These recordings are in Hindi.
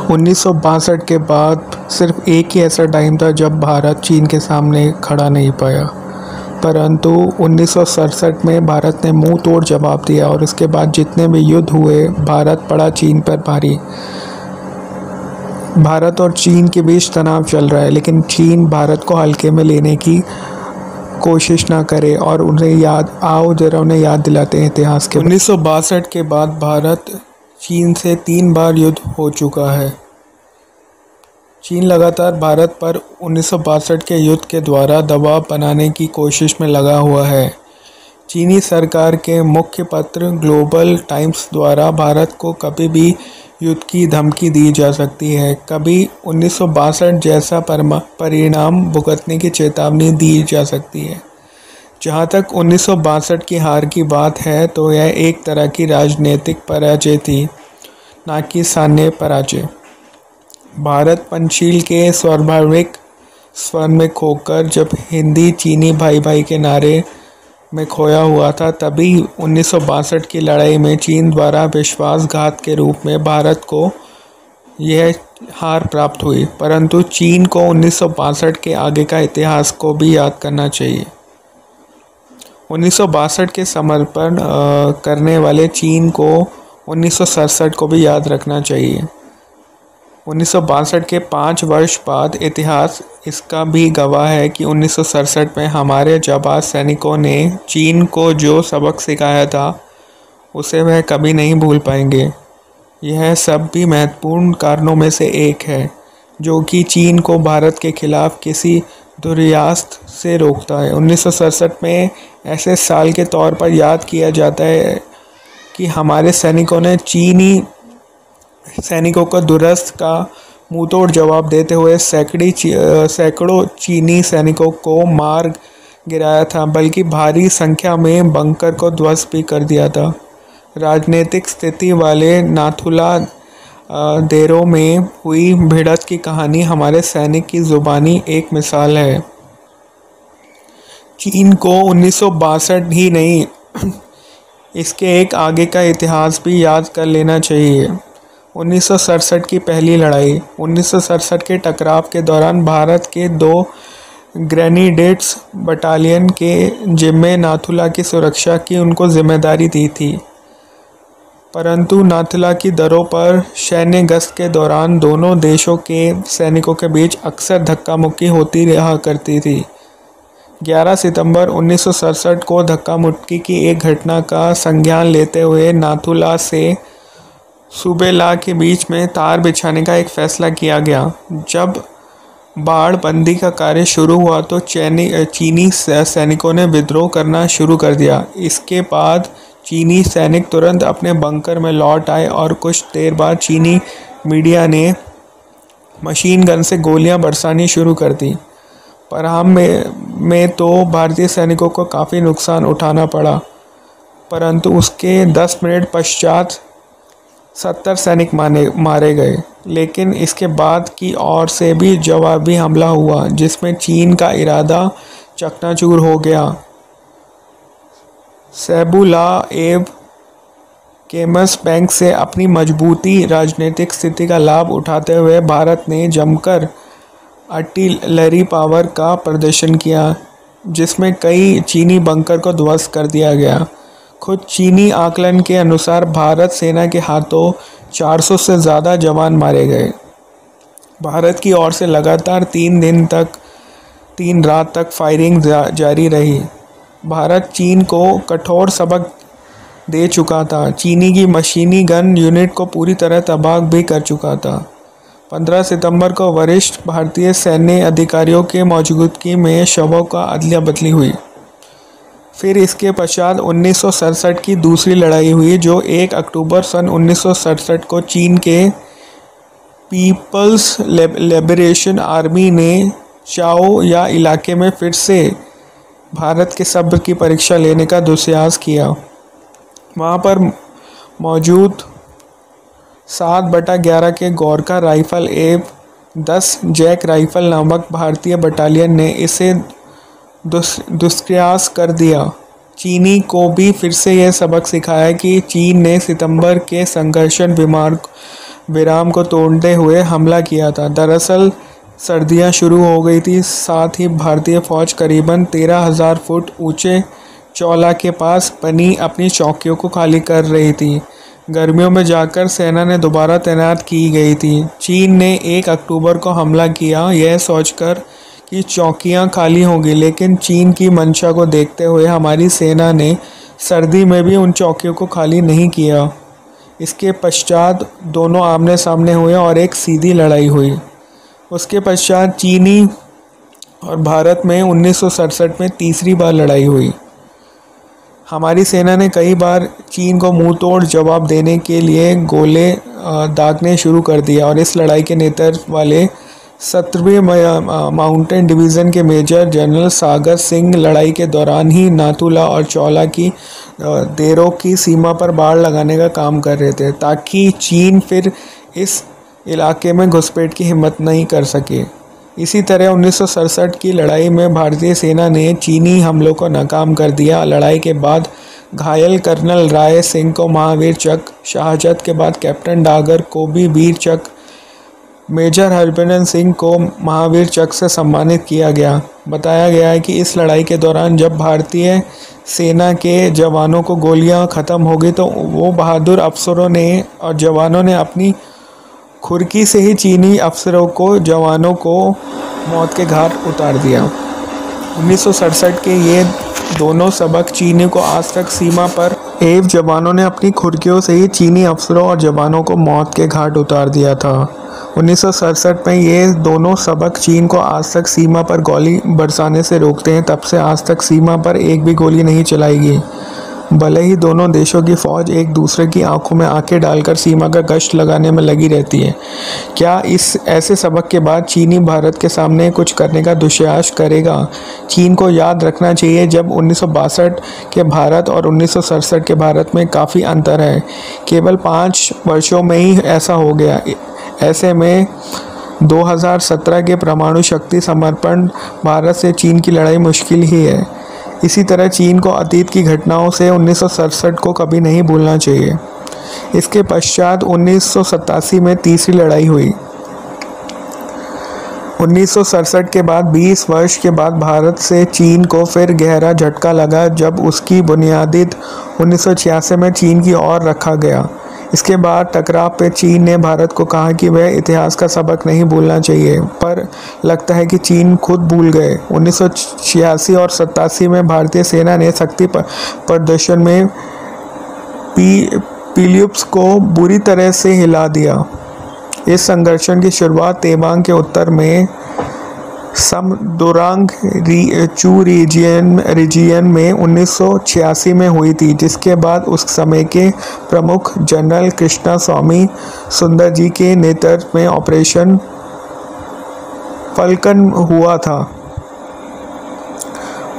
1962 के बाद सिर्फ एक ही ऐसा टाइम था जब भारत चीन के सामने खड़ा नहीं पाया, परंतु 1967 में भारत ने मुंह तोड़ जवाब दिया और इसके बाद जितने भी युद्ध हुए भारत पड़ा चीन पर भारी। भारत और चीन के बीच तनाव चल रहा है, लेकिन चीन भारत को हल्के में लेने की कोशिश ना करे और उन्हें याद दिलाते हैं इतिहास के। 1962 के बाद भारत चीन से 3 बार युद्ध हो चुका है। चीन लगातार भारत पर 1962 के युद्ध के द्वारा दबाव बनाने की कोशिश में लगा हुआ है। चीनी सरकार के मुख्य पत्र ग्लोबल टाइम्स द्वारा भारत को कभी भी युद्ध की धमकी दी जा सकती है, कभी 1962 जैसा परिणाम भुगतने की चेतावनी दी जा सकती है। जहाँ तक 1962 की हार की बात है तो यह एक तरह की राजनीतिक पराजय थी, ना कि सैन्य पराजय। भारत पंचशील के स्वाभाविक स्वर में खोकर जब हिंदी चीनी भाई भाई के नारे में खोया हुआ था, तभी 1962 की लड़ाई में चीन द्वारा विश्वासघात के रूप में भारत को यह हार प्राप्त हुई। परंतु चीन को 1962 के आगे का इतिहास को भी याद करना चाहिए। 1962 के समर्पण करने वाले चीन को 1967 को भी याद रखना चाहिए। 1962 के 5 वर्ष बाद इतिहास इसका भी गवाह है कि 1967 में हमारे जाबाज सैनिकों ने चीन को जो सबक सिखाया था उसे वह कभी नहीं भूल पाएंगे। यह सब भी महत्वपूर्ण कारणों में से एक है जो कि चीन को भारत के खिलाफ किसी दुर्यास्त से रोकता है। 1967 में ऐसे साल के तौर पर याद किया जाता है कि हमारे सैनिकों ने चीनी सैनिकों को दुरस्त का मुंहतोड़ जवाब देते हुए सैकड़ों चीनी सैनिकों को मार गिराया था, बल्कि भारी संख्या में बंकर को ध्वस्त भी कर दिया था। राजनीतिक स्थिति वाले नाथुला देरों में हुई भिड़ंत की कहानी हमारे सैनिक की जुबानी एक मिसाल है। चीन को 1962 ही नहीं इसके एक आगे का इतिहास भी याद कर लेना चाहिए। 1967 की पहली लड़ाई। 1967 के टकराव के दौरान भारत के 2 ग्रेनेडियर्स बटालियन के जिम्मे नाथुला की सुरक्षा की उनको जिम्मेदारी दी थी, परंतु नाथुला की दरों पर सैन्य गश्त के दौरान दोनों देशों के सैनिकों के बीच अक्सर धक्का मुक्की होती रहा करती थी। 11 सितंबर 1967 को धक्का मुक्की की एक घटना का संज्ञान लेते हुए नाथुला से सुबेला के बीच में तार बिछाने का एक फैसला किया गया। जब बाड़ बंदी का कार्य शुरू हुआ तो चीनी सैनिकों ने विद्रोह करना शुरू कर दिया। इसके बाद चीनी सैनिक तुरंत अपने बंकर में लौट आए और कुछ देर बाद चीनी मीडिया ने मशीन गन से गोलियां बरसानी शुरू कर दी। परहम में तो भारतीय सैनिकों को काफ़ी नुकसान उठाना पड़ा, परंतु उसके 10 मिनट पश्चात 70 सैनिक मारे गए। लेकिन इसके बाद की ओर से भी जवाबी हमला हुआ, जिसमें चीन का इरादा चकनाचूर हो गया। सेबुलाएव केमस बैंक से अपनी मजबूती राजनीतिक स्थिति का लाभ उठाते हुए भारत ने जमकर आर्टिलरी पावर का प्रदर्शन किया, जिसमें कई चीनी बंकर को ध्वस्त कर दिया गया। खुद चीनी आकलन के अनुसार भारत सेना के हाथों 400 से ज़्यादा जवान मारे गए। भारत की ओर से लगातार 3 रात तक फायरिंग जारी रही। भारत चीन को कठोर सबक दे चुका था। चीनी की मशीनी गन यूनिट को पूरी तरह तबाह भी कर चुका था। 15 सितंबर को वरिष्ठ भारतीय सैन्य अधिकारियों के मौजूदगी में शवों का अदला बदली हुई। फिर इसके पश्चात 1967 की दूसरी लड़ाई हुई, जो 1 अक्टूबर सन 1967 को चीन के पीपल्स लिबरेशन आर्मी ने चाओ या इलाके में फिर से भारत के सब्र की परीक्षा लेने का दुस्साहस किया। वहाँ पर मौजूद 7/11 के गोरखा राइफल एवं 10 जैक राइफल नामक भारतीय बटालियन ने इसे दुष्प्रयास कर दिया। चीनी को भी फिर से यह सबक सिखाया कि चीन ने सितंबर के संघर्षण विराम को तोड़ते हुए हमला किया था। दरअसल सर्दियां शुरू हो गई थी, साथ ही भारतीय फौज करीबन 13,000 फुट ऊंचे चौला के पास बनी अपनी चौकियों को खाली कर रही थी। गर्मियों में जाकर सेना ने दोबारा तैनात की गई थी। चीन ने 1 अक्टूबर को हमला किया, यह सोचकर कि चौकियां खाली होंगी, लेकिन चीन की मंशा को देखते हुए हमारी सेना ने सर्दी में भी उन चौकियों को खाली नहीं किया। इसके पश्चात दोनों आमने सामने हुए और एक सीधी लड़ाई हुई। उसके पश्चात चीनी और भारत में 1967 में तीसरी बार लड़ाई हुई। हमारी सेना ने कई बार चीन को मुंह तोड़ जवाब देने के लिए गोले दागने शुरू कर दिया और इस लड़ाई के नेतृत्व वाले 17वीं माउंटेन डिवीज़न के मेजर जनरल सागर सिंह लड़ाई के दौरान ही नाथुला और चौला की देरों की सीमा पर बाड़ लगाने का काम कर रहे थे, ताकि चीन फिर इस इलाके में घुसपैठ की हिम्मत नहीं कर सके। इसी तरह 1967 की लड़ाई में भारतीय सेना ने चीनी हमलों को नाकाम कर दिया। लड़ाई के बाद घायल कर्नल राय सिंह को महावीर चक्र, शहादत के बाद कैप्टन डागर को भी वीर चक्र, मेजर हरभजन सिंह को महावीर चक्र से सम्मानित किया गया। बताया गया है कि इस लड़ाई के दौरान जब भारतीय सेना के जवानों को गोलियां ख़त्म हो गई तो वो बहादुर अफसरों ने और जवानों ने अपनी खुरकी से ही चीनी अफसरों को जवानों को मौत के घाट उतार दिया। 1967 के ये दोनों सबक चीनी को आज तक सीमा पर एवं जवानों ने अपनी खुरकियों से ही चीनी अफसरों और जवानों को मौत के घाट उतार दिया था। 1967 में ये दोनों सबक चीन को आज तक सीमा पर गोली बरसाने से रोकते हैं। तब से आज तक सीमा पर एक भी गोली नहीं चलाई गई। भले ही दोनों देशों की फ़ौज एक दूसरे की आंखों में आंखें डालकर सीमा का गश्त लगाने में लगी रहती है, क्या इस ऐसे सबक के बाद चीनी भारत के सामने कुछ करने का दुस्साहस करेगा? चीन को याद रखना चाहिए जब 1962 के भारत और 1967 के भारत में काफ़ी अंतर है। केवल 5 वर्षों में ही ऐसा हो गया। ऐसे में 2017 के परमाणु शक्ति समर्पण भारत से चीन की लड़ाई मुश्किल ही है। इसी तरह चीन को अतीत की घटनाओं से 1967 को कभी नहीं भूलना चाहिए। इसके पश्चात 1987 में तीसरी लड़ाई हुई। 1967 के बाद 20 वर्ष के बाद भारत से चीन को फिर गहरा झटका लगा जब उसकी बुनियादी 1986 में चीन की ओर रखा गया। इसके बाद टकराव पे चीन ने भारत को कहा कि वह इतिहास का सबक नहीं भूलना चाहिए, पर लगता है कि चीन खुद भूल गए। 1986 और 87 में भारतीय सेना ने शक्ति प्रदर्शन में पील्यूप्स को बुरी तरह से हिला दिया। इस संघर्षण की शुरुआत तेवांग के उत्तर में समदोरांग चू रीजियन में 1986 में हुई थी, जिसके बाद उस समय के प्रमुख जनरल कृष्णा स्वामी सुंदर जी के नेतृत्व में ऑपरेशन फल्कन हुआ था।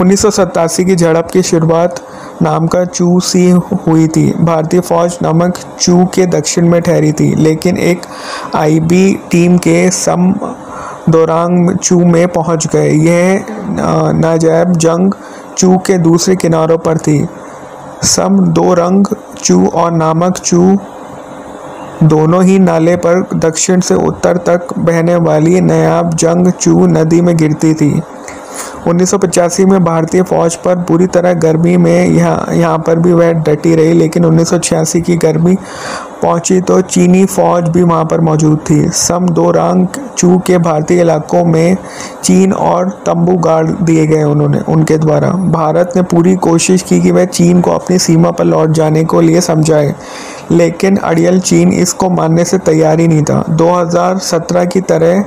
1987 की झड़प की शुरुआत नाम का चू सी हुई थी। भारतीय फौज नमक चू के दक्षिण में ठहरी थी, लेकिन एक आईबी टीम के समदोरांग चू में पहुंच गए। यह नाजायब जंग चू के दूसरे किनारों पर थी। समदोरंग चू और नामक चू दोनों ही नाले पर दक्षिण से उत्तर तक बहने वाली नायाब जंग चू नदी में गिरती थी। 1985 में भारतीय फौज पर पूरी तरह गर्मी में यहाँ पर भी वह डटी रही, लेकिन 1986 की गर्मी पहुंची तो चीनी फौज भी वहाँ पर मौजूद थी। समदोरांग चू के भारतीय इलाकों में चीन और तंबू गाड़ दिए गए उनके द्वारा। भारत ने पूरी कोशिश की कि वह चीन को अपनी सीमा पर लौट जाने को लिए समझाए, लेकिन अड़ियल चीन इसको मानने से तैयार ही नहीं था। 2017 की तरह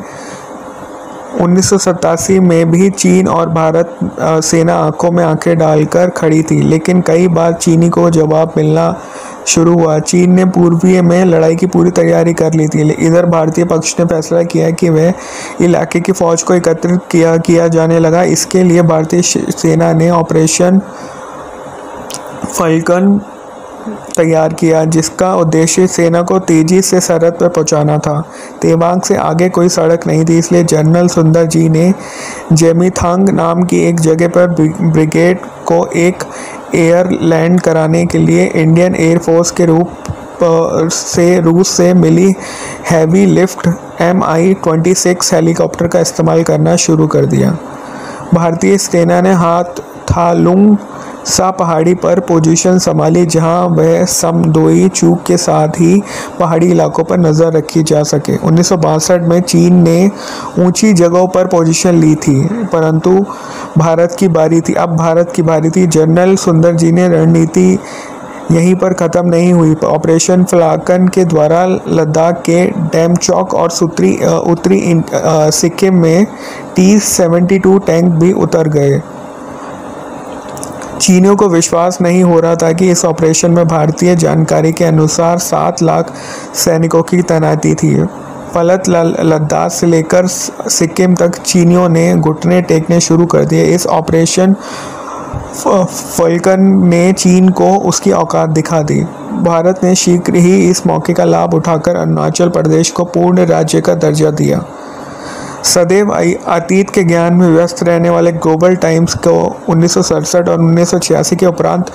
1987 में भी चीन और भारत सेना आंखों में आंखें डालकर खड़ी थी, लेकिन कई बार चीनी को जवाब मिलना शुरू हुआ। चीन ने पूर्वी में लड़ाई की पूरी तैयारी कर ली थी। इधर भारतीय पक्ष ने फैसला किया कि वह इलाके की फौज को एकत्रित किया जाने लगा। इसके लिए भारतीय सेना ने ऑपरेशन फल्कन तैयार किया, जिसका उद्देश्य सेना को तेजी से सरहद पर पहुंचाना था। तेवांग से आगे कोई सड़क नहीं थी, इसलिए जनरल सुंदर जी ने जेमीथांग नाम की एक जगह पर ब्रिगेड को एक एयर लैंड कराने के लिए इंडियन एयर फोर्स के रूप से रूस से मिली हैवी लिफ्ट Mi-26 हेलीकॉप्टर का इस्तेमाल करना शुरू कर दिया। भारतीय सेना ने थालुंग सा पहाड़ी पर पोजीशन संभाली, जहां वह समदोई चूक के साथ ही पहाड़ी इलाकों पर नज़र रखी जा सके। 1962 में चीन ने ऊंची जगहों पर पोजीशन ली थी, परंतु भारत की बारी थी। अब भारत की बारी थी। जनरल सुंदर जी ने रणनीति यहीं पर ख़त्म नहीं हुई। ऑपरेशन फ्लाकन के द्वारा लद्दाख के डेमचौक और उत्तरी सिक्किम में T-72 टैंक भी उतर गए। चीनियों को विश्वास नहीं हो रहा था कि इस ऑपरेशन में भारतीय जानकारी के अनुसार 7 लाख सैनिकों की तैनाती थी। फलत लद्दाख से लेकर सिक्किम तक चीनियों ने घुटने टेकने शुरू कर दिए। इस ऑपरेशन फल्कन ने चीन को उसकी औकात दिखा दी। भारत ने शीघ्र ही इस मौके का लाभ उठाकर अरुणाचल प्रदेश को पूर्ण राज्य का दर्जा दिया। सदैव अतीत के ज्ञान में व्यस्त रहने वाले ग्लोबल टाइम्स को 1967 और 1986 के उपरांत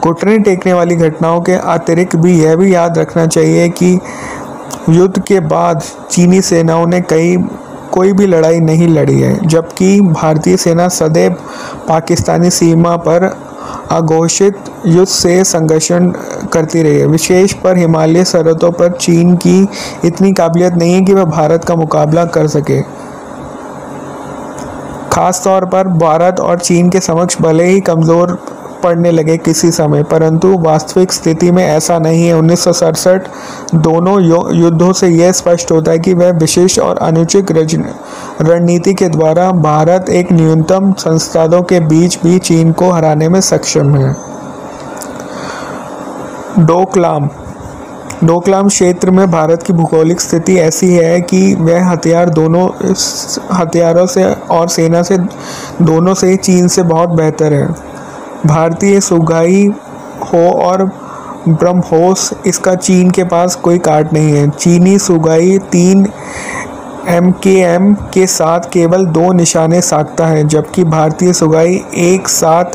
घुटने टेकने वाली घटनाओं के अतिरिक्त भी यह भी याद रखना चाहिए कि युद्ध के बाद चीनी सेनाओं ने कोई भी लड़ाई नहीं लड़ी है, जबकि भारतीय सेना सदैव पाकिस्तानी सीमा पर अघोषित युद्ध से संघर्ष करती रही है। विशेष पर हिमालय सरहदों पर चीन की इतनी काबिलियत नहीं है कि वह भारत का मुकाबला कर सके। खास तौर पर भारत और चीन के समक्ष भले ही कमज़ोर पड़ने लगे किसी समय, परंतु वास्तविक स्थिति में ऐसा नहीं है। 1967 दोनों युद्धों से यह स्पष्ट होता है कि वह विशेष और अनुचित रणनीति के द्वारा भारत एक न्यूनतम संसाधनों के बीच भी चीन को हराने में सक्षम है। डोकलाम क्षेत्र में भारत की भौगोलिक स्थिति ऐसी है कि वह हथियारों से और सेना से दोनों से चीन से बहुत बेहतर है। भारतीय सुगाई हो और ब्रह्मोस, इसका चीन के पास कोई काट नहीं है। चीनी सुगाई 3 MKM के साथ केवल 2 निशाने साधता है, जबकि भारतीय सुगाई एक साथ